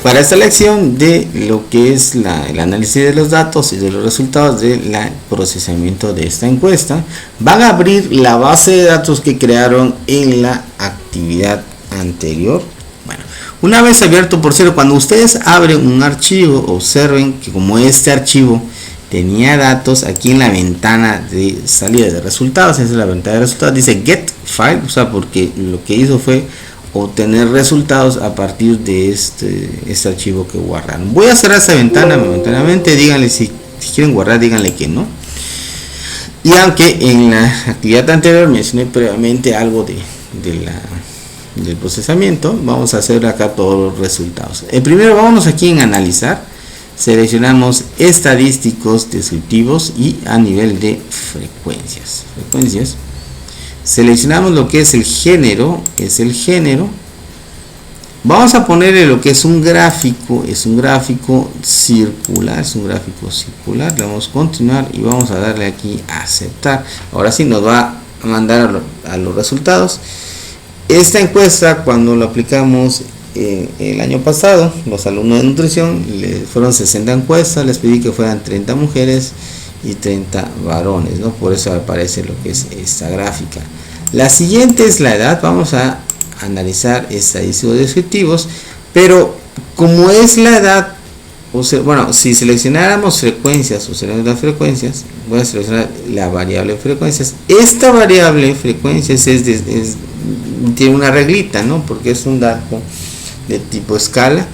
para esta lección de lo que es el análisis de los datos y de los resultados del procesamiento de esta encuesta, van a abrir la base de datos que crearon en la actividad anterior. Bueno, una vez abierto, por cierto, cuando ustedes abren un archivo, observen que como este archivo tenía datos, aquí en la ventana de salida de resultados, esa es la ventana de resultados, dice get file, o sea, porque lo que hizo fue obtener resultados a partir de este archivo que guardaron. Voy a cerrar esta ventana momentáneamente, díganle si quieren guardar, díganle que no. Y aunque en la actividad anterior mencioné previamente algo del procesamiento, vamos a hacer acá todos los resultados. Primero vámonos aquí en analizar, seleccionamos estadísticos descriptivos y a nivel de frecuencias. Seleccionamos lo que es el género, vamos a ponerle lo que es un gráfico, circular, le vamos a continuar y vamos a darle aquí a aceptar. Ahora sí nos va a mandar a los resultados. Esta encuesta, cuando lo aplicamos el año pasado, los alumnos de nutrición, fueron 60 encuestas, les pedí que fueran 30 mujeres y 30 varones, ¿no? Por eso aparece lo que es esta gráfica. La siguiente es la edad. Vamos a analizar estadísticos descriptivos, pero como es la edad, bueno, si seleccionáramos frecuencias, frecuencias, voy a seleccionar la variable frecuencias. Esta variable frecuencias tiene una reglita, ¿no? Porque es un dato de tipo escala.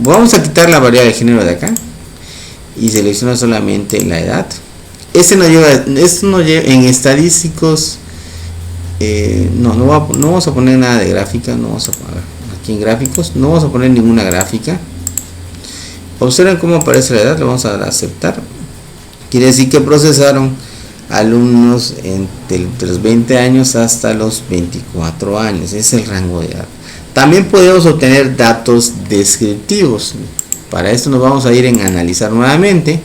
Vamos a quitar la variable de género de acá y selecciono solamente la edad. Esto no lleva en estadísticos. No vamos a poner nada de gráfica. No vamos a poner aquí en gráficos, no vamos a poner ninguna gráfica. Observen cómo aparece la edad, le vamos a dar a aceptar. Quiere decir que procesaron alumnos entre los 20 años hasta los 24 años. Ese es el rango de edad. También podemos obtener datos descriptivos. Para esto nos vamos a ir en analizar nuevamente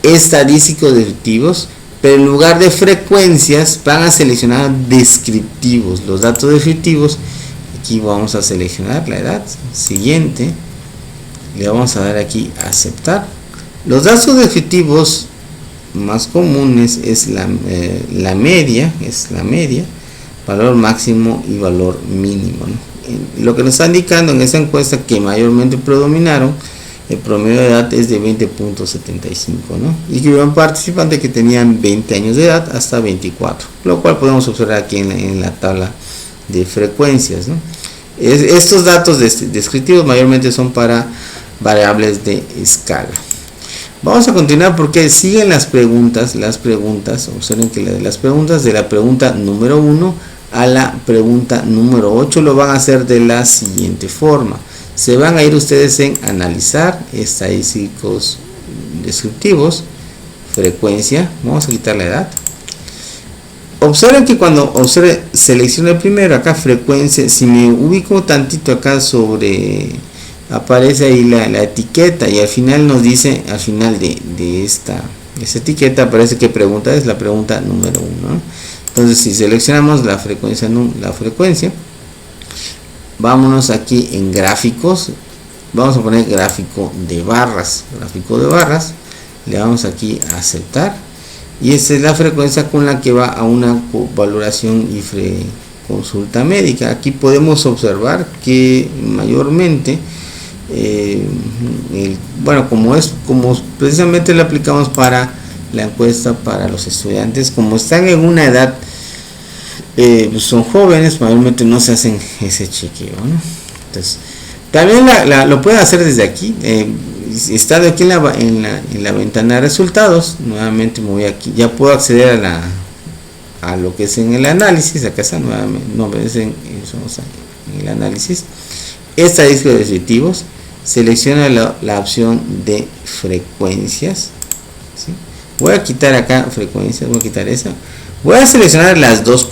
estadísticos descriptivos, pero en lugar de frecuencias van a seleccionar descriptivos, los datos descriptivos. Aquí vamos a seleccionar la edad. Siguiente, le vamos a dar aquí a aceptar. Los datos descriptivos más comunes es la media, valor máximo y valor mínimo, ¿no? Lo que nos está indicando en esta encuesta que mayormente predominaron, el promedio de edad es de 20.75, ¿no? Y que hubo un participante que tenían 20 años de edad hasta 24, lo cual podemos observar aquí en la tabla de frecuencias, ¿no? Estos datos descriptivos mayormente son para variables de escala. Vamos a continuar porque siguen las preguntas. Observen que las preguntas de la pregunta número 1 a la pregunta número 8 lo van a hacer de la siguiente forma. Se van a ir ustedes en analizar estadísticos descriptivos, frecuencia, vamos a quitar la edad. Observen que cuando seleccione primero acá frecuencia, si me ubico tantito acá aparece ahí la etiqueta y al final nos dice, al final de esta etiqueta aparece qué pregunta es, la pregunta número 1, ¿no? Entonces si seleccionamos la frecuencia, vámonos aquí en gráficos, vamos a poner gráfico de barras, le damos aquí a aceptar y esta es la frecuencia con la que va a una valoración y consulta médica. Aquí podemos observar que mayormente como precisamente lo aplicamos para la encuesta para los estudiantes, como están en una edad, son jóvenes, mayormente no se hacen ese chequeo, ¿no? Entonces también lo pueden hacer desde aquí, estando aquí en la ventana de resultados. Nuevamente me voy aquí, ya puedo acceder a lo que es en el análisis. Acá está nuevamente, en el análisis, estadísticos descriptivos. Selecciona la opción de frecuencias, ¿sí? Voy a quitar acá frecuencias, voy a quitar esa. Voy a seleccionar las dos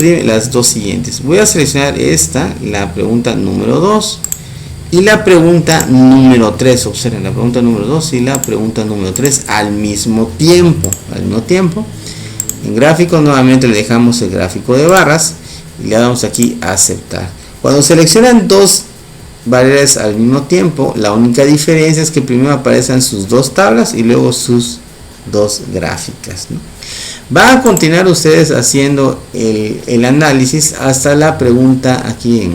siguientes. Voy a seleccionar la pregunta número 2 y la pregunta número 3. Observen la pregunta número 2 y la pregunta número 3 al mismo tiempo. En gráfico nuevamente le dejamos el gráfico de barras y le damos aquí a aceptar. Cuando seleccionan dos variables al mismo tiempo. La única diferencia es que primero aparecen sus dos tablas y luego sus dos gráficas, ¿no? Van a continuar ustedes haciendo el análisis hasta la pregunta aquí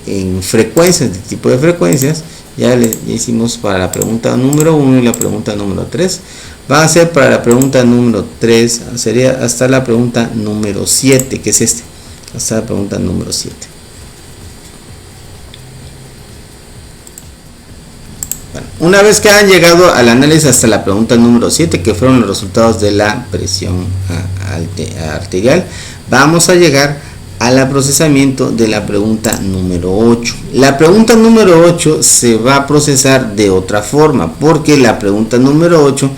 en frecuencias, de tipo de frecuencias. Ya le hicimos para la pregunta número 1 y la pregunta número 3. Va a ser para la pregunta número 3, sería hasta la pregunta número 7, que es este, hasta la pregunta número 7. Bueno, una vez que han llegado al análisis hasta la pregunta número 7, que fueron los resultados de la presión arterial, vamos a llegar al procesamiento de la pregunta número 8. La pregunta número 8 se va a procesar de otra forma, porque la pregunta número 8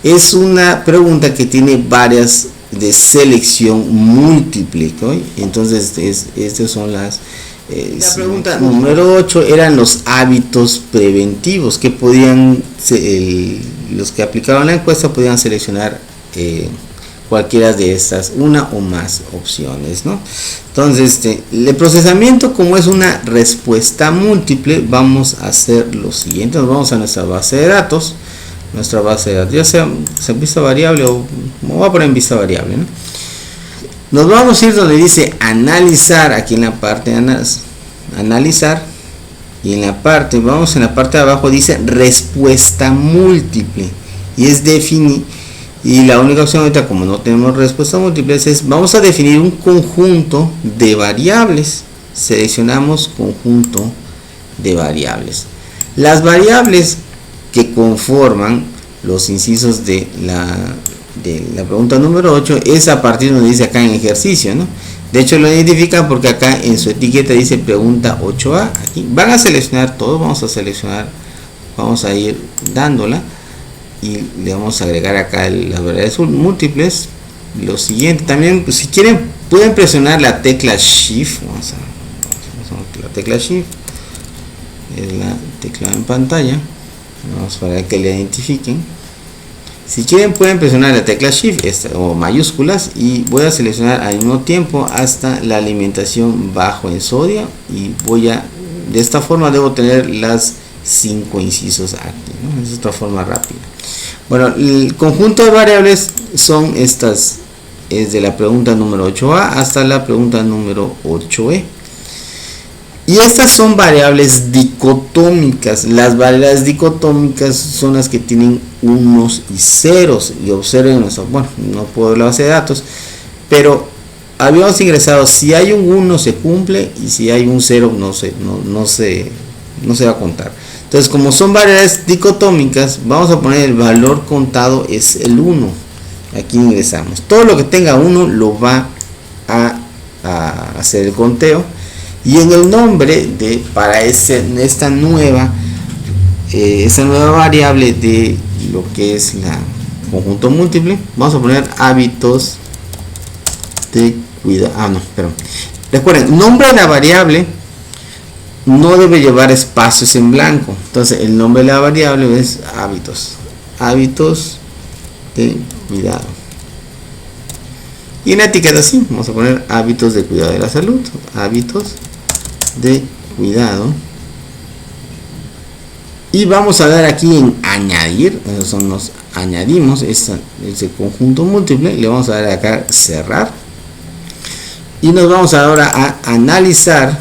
es una pregunta que tiene varias de selección múltiple, ¿no? Entonces estas son las la pregunta número 8 eran los hábitos preventivos que podían los que aplicaban la encuesta podían seleccionar cualquiera de estas, una o más opciones, ¿no? Entonces el procesamiento, como es una respuesta múltiple, vamos a hacer lo siguiente. Nos vamos a nuestra base de datos, ya sea en vista variable o voy a poner en vista variable, ¿no? Nos vamos a ir donde dice analizar, aquí en la parte de analizar, y en la parte de abajo dice respuesta múltiple, y es definir, y la única opción ahorita, como no tenemos respuesta múltiple, es vamos a definir un conjunto de variables. Seleccionamos conjunto de variables. Las variables que conforman los incisos de la pregunta número 8 es a partir de donde dice acá en ejercicio, ¿no? De hecho lo identifican porque acá en su etiqueta dice pregunta 8A. Aquí van a seleccionar todo, vamos a ir dándola y le vamos a agregar acá las variables múltiples. Lo siguiente también, pues, si quieren pueden presionar la tecla Shift. Vamos a la tecla Shift, es la tecla en pantalla, vamos para que le identifiquen. Si quieren pueden presionar la tecla Shift o mayúsculas, y voy a seleccionar al mismo tiempo hasta la alimentación bajo en sodio, y de esta forma debo tener las 5 incisos aquí, ¿no? Es otra forma rápida. Bueno, el conjunto de variables son estas, es de la pregunta número 8A hasta la pregunta número 8E. Y estas son variables dicotómicas. Las variables dicotómicas son las que tienen unos y ceros. Y observen, bueno, no puedo ver la base de datos, pero habíamos ingresado, si hay un 1 se cumple, y si hay un 0 no se va a contar. Entonces, como son variables dicotómicas, vamos a poner el valor contado es el 1. Aquí ingresamos. Todo lo que tenga 1 lo va a hacer el conteo. Y en el nombre para esta nueva variable de lo que es la conjunto múltiple, vamos a poner hábitos de cuidado. Recuerden, nombre de la variable no debe llevar espacios en blanco. Entonces el nombre de la variable es hábitos de cuidado. Y en la etiqueta sí, vamos a poner hábitos de cuidado de la salud, hábitos de cuidado, y vamos a dar aquí en añadir. Nos añadimos ese conjunto múltiple, le vamos a dar acá cerrar, y nos vamos ahora a analizar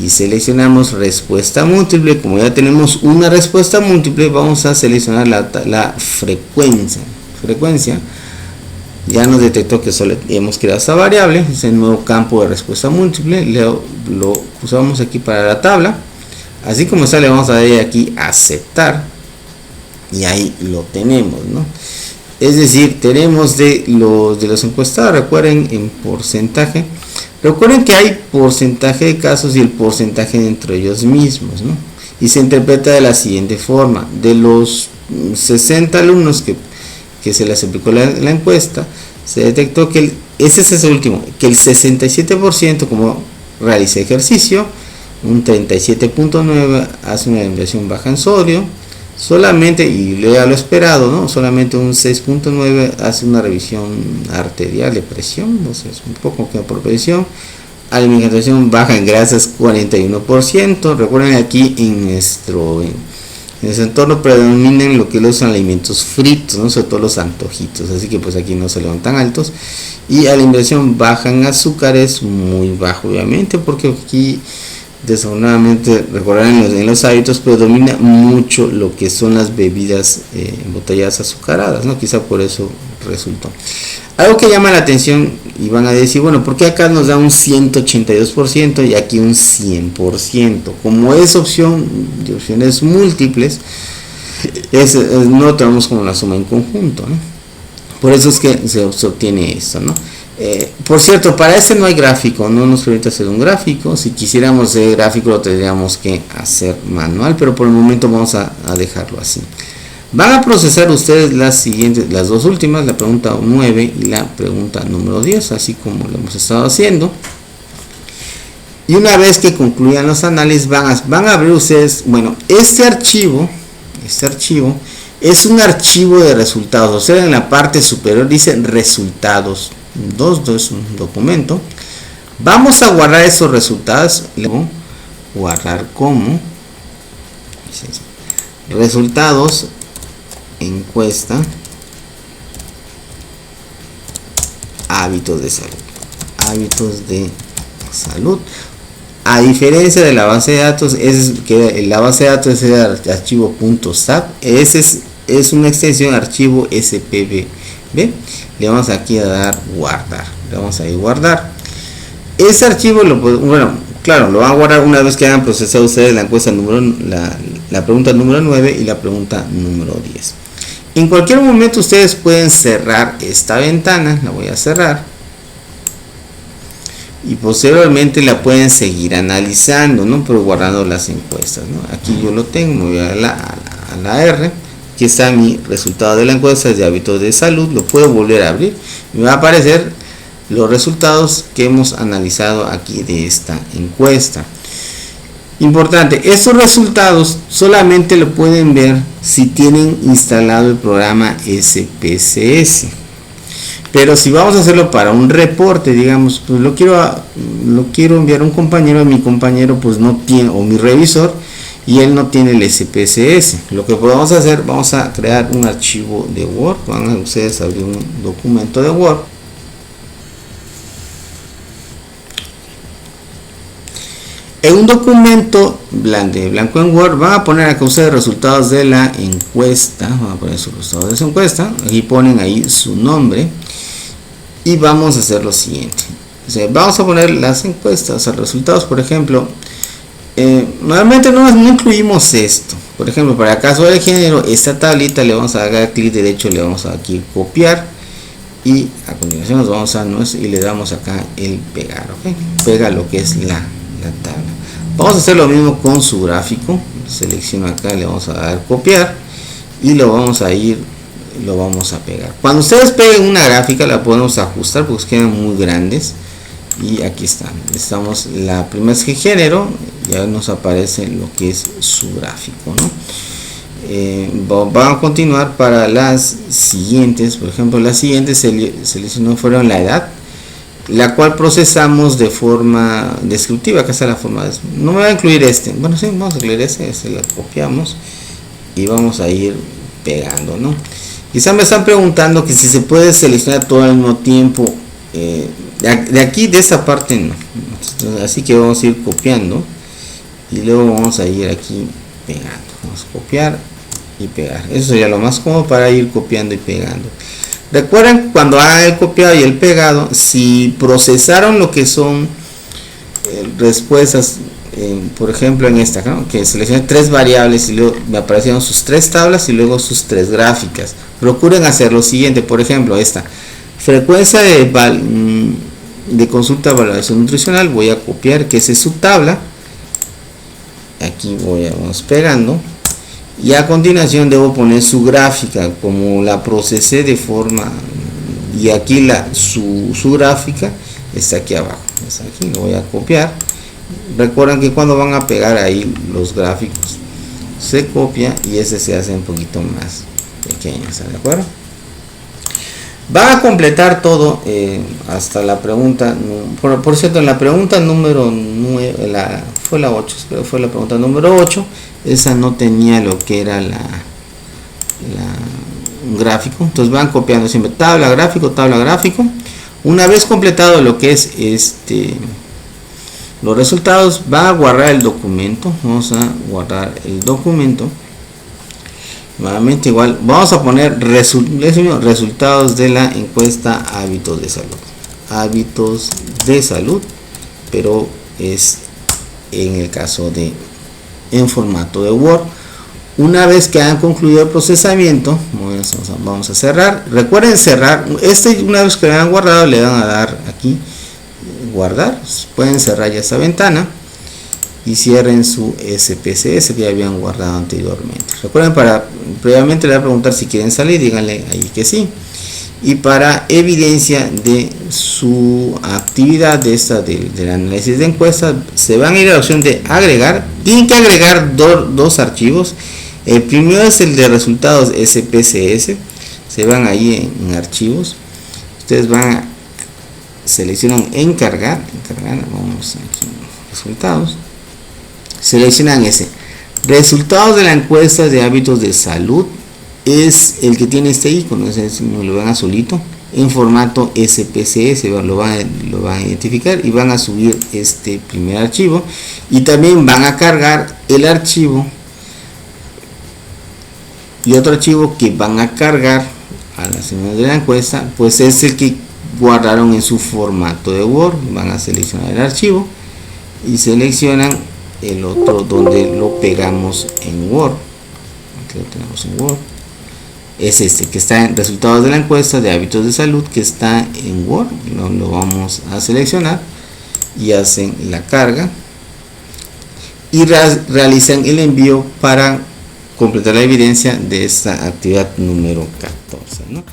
y seleccionamos respuesta múltiple. Como ya tenemos una respuesta múltiple, vamos a seleccionar la frecuencia. Ya nos detectó que solo hemos creado esta variable, es el nuevo campo de respuesta múltiple. Lo usamos aquí para la tabla, así como está. Le vamos a dar aquí aceptar, y ahí lo tenemos, ¿no? Es decir, tenemos de los encuestados, recuerden, en porcentaje. Recuerden que hay porcentaje de casos y el porcentaje entre ellos mismos, ¿no? Y se interpreta de la siguiente forma: de los 60 alumnos que se les aplicó la encuesta, se detectó que ese es el último, que el 67% como realiza ejercicio, un 37.9 hace una alimentación baja en sodio, solamente, y lea lo esperado, ¿no? Solamente un 6.9 hace una revisión arterial de presión, entonces un poco que por presión, alimentación baja en grasas 41%. Recuerden, aquí en nuestro entorno predominan lo que son alimentos fritos, ¿no? Sobre todo los antojitos, así que pues aquí no salieron tan altos. Y alimentación baja en azúcares, muy bajo obviamente, porque aquí desafortunadamente, recordarán, en los hábitos predomina mucho lo que son las bebidas embotelladas azucaradas, ¿no? Quizá por eso resultó. Algo que llama la atención, y van a decir, bueno, ¿por qué acá nos da un 182% y aquí un 100%? Como es opción de opciones múltiples, no tenemos como la suma en conjunto, ¿no? Por eso es que se obtiene esto, ¿no? Por cierto, para este no hay gráfico, no nos permite hacer un gráfico. Si quisiéramos hacer gráfico lo tendríamos que hacer manual, pero por el momento vamos a dejarlo así. Van a procesar ustedes las siguientes, las dos últimas, la pregunta 9 y la pregunta número 10, así como lo hemos estado haciendo. Y una vez que concluyan los análisis, van a abrir ustedes, bueno, este archivo es un archivo de resultados. O sea, en la parte superior dice resultados 2, es un documento. Vamos a guardar esos resultados, luego guardar como resultados, encuesta, hábitos de salud. A diferencia de la base de datos, es que la base de datos es el archivo .sap, ese es una extensión archivo SPB. Le vamos aquí a dar guardar, le vamos a ir guardar. Ese archivo lo van a guardar una vez que hayan procesado ustedes la encuesta la pregunta número 9 y la pregunta número 10. En cualquier momento ustedes pueden cerrar esta ventana, la voy a cerrar, y posteriormente la pueden seguir analizando, ¿no? Pero guardando las encuestas, ¿no? Aquí yo lo tengo, me voy a la R, aquí está mi resultado de la encuesta de hábitos de salud, lo puedo volver a abrir, me va a aparecer los resultados que hemos analizado aquí de esta encuesta. Importante, estos resultados solamente lo pueden ver si tienen instalado el programa SPSS. Pero si vamos a hacerlo para un reporte, digamos, pues lo quiero enviar a un compañero, mi compañero pues no tiene, o mi revisor, y él no tiene el SPSS. Lo que podemos hacer, vamos a crear un archivo de Word. Van a ustedes abrir un documento de Word. En un documento blanco en Word van a poner acá ustedes resultados de la encuesta. Van a poner sus resultados de esa encuesta. Aquí ponen ahí su nombre. Y vamos a hacer lo siguiente. O sea, vamos a poner las encuestas, o sea, resultados, por ejemplo. Normalmente no incluimos esto. Por ejemplo, para el caso del género, esta tablita le vamos a dar clic derecho, le vamos a aquí copiar. Y a continuación nos vamos a y le damos acá el pegar. ¿Okay? Pega lo que es la tabla. Vamos a hacer lo mismo con su gráfico. Selecciono acá, le vamos a dar copiar y lo vamos a pegar. Cuando ustedes peguen una gráfica la podemos ajustar porque quedan muy grandes. Y aquí estamos la primera es que género, ya nos aparece lo que es su gráfico, ¿no? Vamos a continuar para las siguientes. Por ejemplo, las siguientes seleccionó fueron la edad, la cual procesamos de forma descriptiva. Acá está la forma no me va a incluir bueno, sí, vamos a incluir la copiamos y vamos a ir pegando, ¿no? Quizá me están preguntando que si se puede seleccionar todo al mismo tiempo. De aquí, de esta parte no. Así que vamos a ir copiando y luego vamos a ir aquí pegando. Vamos a copiar y pegar. Eso sería lo más cómodo para ir copiando y pegando. Recuerden, cuando hagan el copiado y el pegado, si procesaron lo que son respuestas, por ejemplo en esta, ¿no? Que seleccioné 3 variables y luego me aparecieron sus 3 tablas y luego sus 3 gráficas. Procuren hacer lo siguiente. Por ejemplo, esta frecuencia de consulta de valoración nutricional, voy a copiar que esa es su tabla. Aquí vamos pegando. Y a continuación debo poner su gráfica, como la procesé de forma, y aquí su gráfica está aquí abajo, está aquí, lo voy a copiar. Recuerden que cuando van a pegar ahí los gráficos se copia y ese se hace un poquito más pequeño, ¿está de acuerdo? van a completar todo hasta la pregunta, por cierto, en la pregunta número 9, fue la 8, pero fue la pregunta número 8, esa no tenía lo que era un gráfico. Entonces van copiando siempre tabla, gráfico, tabla, gráfico. Una vez completado lo que es los resultados, va a guardar el documento. Vamos a guardar el documento. Nuevamente igual, vamos a poner resultados de la encuesta hábitos de salud. Hábitos de salud, pero es en el caso de en formato de Word. Una vez que han concluido el procesamiento, vamos a cerrar. Recuerden cerrar. Una vez que lo han guardado, le van a dar aquí guardar. Pueden cerrar ya esta ventana y cierren su SPSS que ya habían guardado anteriormente. Recuerden, previamente le voy a preguntar si quieren salir, díganle ahí que sí. Y para evidencia de su actividad del análisis de encuestas, se van a ir a la opción de agregar. Tienen que agregar dos archivos. El primero es el de resultados SPSS. Se van ahí en archivos. Ustedes seleccionan encargar. Vamos aquí resultados. Seleccionan ese. Resultados de la encuesta de hábitos de salud. Es el que tiene este icono, lo ven azulito, en formato SPSS, lo van a identificar y van a subir este primer archivo, y también van a cargar el archivo y otro archivo que van a cargar a la semana de la encuesta, pues es el que guardaron en su formato de Word. Van a seleccionar el archivo y seleccionan el otro donde lo pegamos en Word. Aquí lo tenemos en Word. Es este que está en resultados de la encuesta de hábitos de salud, que está en Word. Lo vamos a seleccionar y hacen la carga y realizan el envío para completar la evidencia de esta actividad número 14, ¿no?